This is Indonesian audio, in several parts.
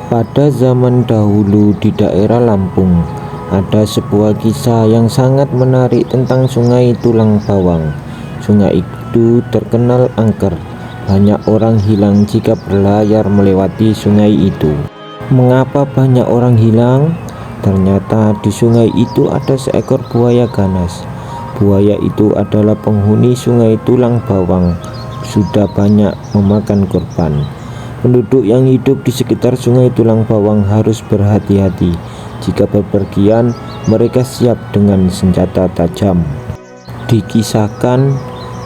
Pada zaman dahulu di daerah Lampung, ada sebuah kisah yang sangat menarik tentang Sungai Tulang Bawang. Sungai itu terkenal angker. Banyak orang hilang jika berlayar melewati sungai itu. Mengapa banyak orang hilang? Ternyata di sungai itu ada seekor buaya ganas. Buaya itu adalah penghuni Sungai Tulang Bawang. Sudah banyak memakan korban. Penduduk yang hidup di sekitar Sungai Tulang Bawang harus berhati-hati. Jika bepergian, mereka siap dengan senjata tajam. Dikisahkan,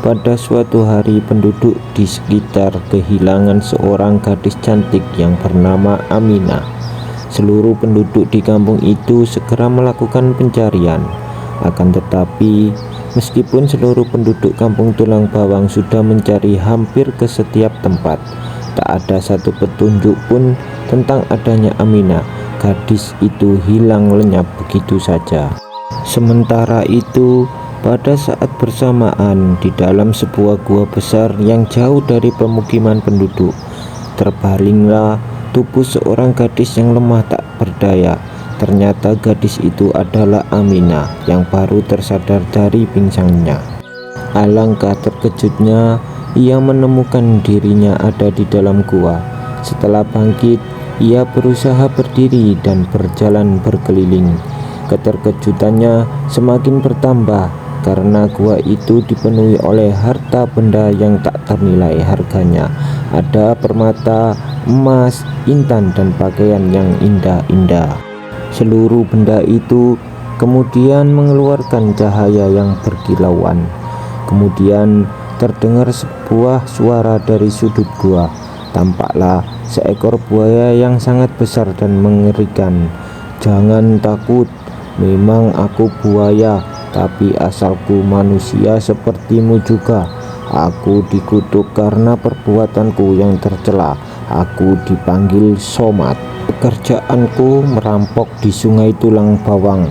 pada suatu hari penduduk di sekitar kehilangan seorang gadis cantik yang bernama Aminah. Seluruh penduduk di kampung itu segera melakukan pencarian. Akan tetapi, meskipun seluruh penduduk kampung Tulang Bawang sudah mencari hampir ke setiap tempat, tak ada satu petunjuk pun tentang adanya Aminah. Gadis itu hilang lenyap begitu saja. Sementara itu, pada saat bersamaan di dalam sebuah gua besar yang jauh dari pemukiman penduduk, terbalinglah tubuh seorang gadis yang lemah tak berdaya. Ternyata gadis itu adalah Aminah yang baru tersadar dari pingsannya. Alangkah terkejutnya ia menemukan dirinya ada di dalam gua. Setelah bangkit, ia berusaha berdiri dan berjalan berkeliling. Keterkejutannya semakin bertambah karena gua itu dipenuhi oleh harta benda yang tak ternilai harganya. Ada permata, emas, intan, dan pakaian yang indah-indah. Seluruh benda itu kemudian mengeluarkan cahaya yang berkilauan. Kemudian terdengar sebuah suara dari sudut gua. Tampaklah seekor buaya yang sangat besar dan mengerikan. "Jangan takut, memang aku buaya, tapi asalku manusia sepertimu juga. Aku dikutuk karena perbuatanku yang tercela. Aku dipanggil Somat. Pekerjaanku merampok di Sungai Tulang Bawang.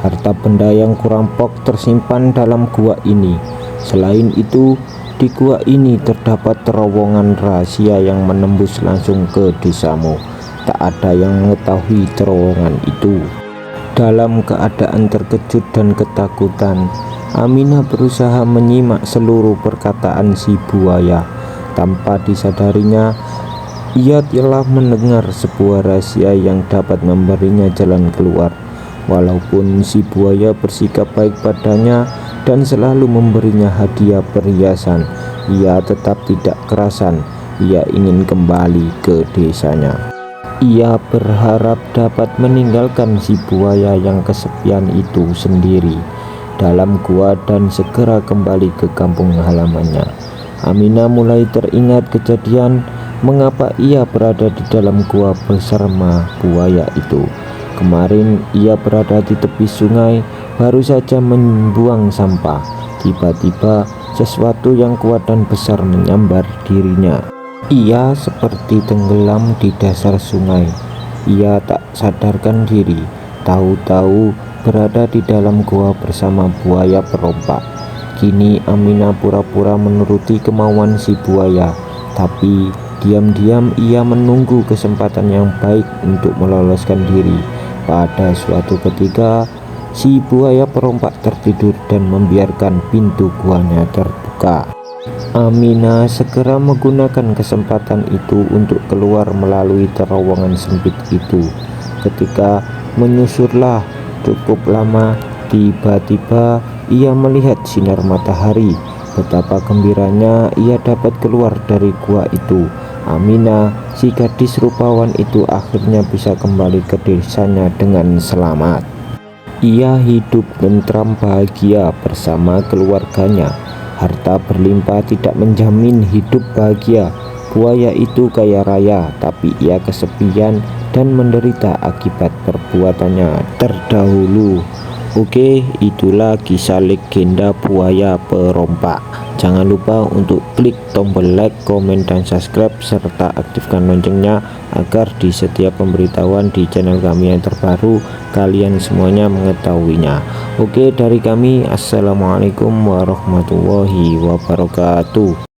Harta benda yang kurampok tersimpan dalam gua ini. Selain itu, di gua ini terdapat terowongan rahasia yang menembus langsung ke desamu. Tak ada yang mengetahui terowongan itu." Dalam keadaan terkejut dan ketakutan, Aminah berusaha menyimak seluruh perkataan si buaya. Tanpa disadarinya, ia telah mendengar sebuah rahasia yang dapat memberinya jalan keluar. Walaupun si buaya bersikap baik padanya dan selalu memberinya hadiah perhiasan, ia tetap tidak kerasan. Ia ingin kembali ke desanya. Ia berharap dapat meninggalkan si buaya yang kesepian itu sendiri dalam gua dan segera kembali ke kampung halamannya. Aminah mulai teringat kejadian mengapa ia berada di dalam gua bersama buaya itu. Kemarin ia berada di tepi sungai, baru saja membuang sampah. Tiba-tiba sesuatu yang kuat dan besar menyambar dirinya. Ia seperti tenggelam di dasar sungai. Ia tak sadarkan diri, tahu-tahu berada di dalam gua bersama buaya perompak. Kini Aminah pura-pura menuruti kemauan si buaya, tapi diam-diam ia menunggu kesempatan yang baik untuk meloloskan diri. Pada suatu ketika, si buaya perompak tertidur dan membiarkan pintu guanya terbuka. Aminah segera menggunakan kesempatan itu untuk keluar melalui terowongan sempit itu. Ketika menyusurlah cukup lama, tiba-tiba ia melihat sinar matahari. Betapa gembiranya ia dapat keluar dari gua itu. Aminah, si gadis rupawan itu akhirnya bisa kembali ke desanya dengan selamat. Ia hidup tentram bahagia bersama keluarganya. Harta berlimpah tidak menjamin hidup bahagia. Buaya itu kaya raya, tapi ia kesepian dan menderita akibat perbuatannya terdahulu. Oke, itulah kisah legenda buaya perompak. Jangan lupa untuk klik tombol like, komen, dan subscribe, serta aktifkan loncengnya agar di setiap pemberitahuan di channel kami yang terbaru kalian semuanya mengetahuinya. Oke, dari kami, assalamualaikum warahmatullahi wabarakatuh.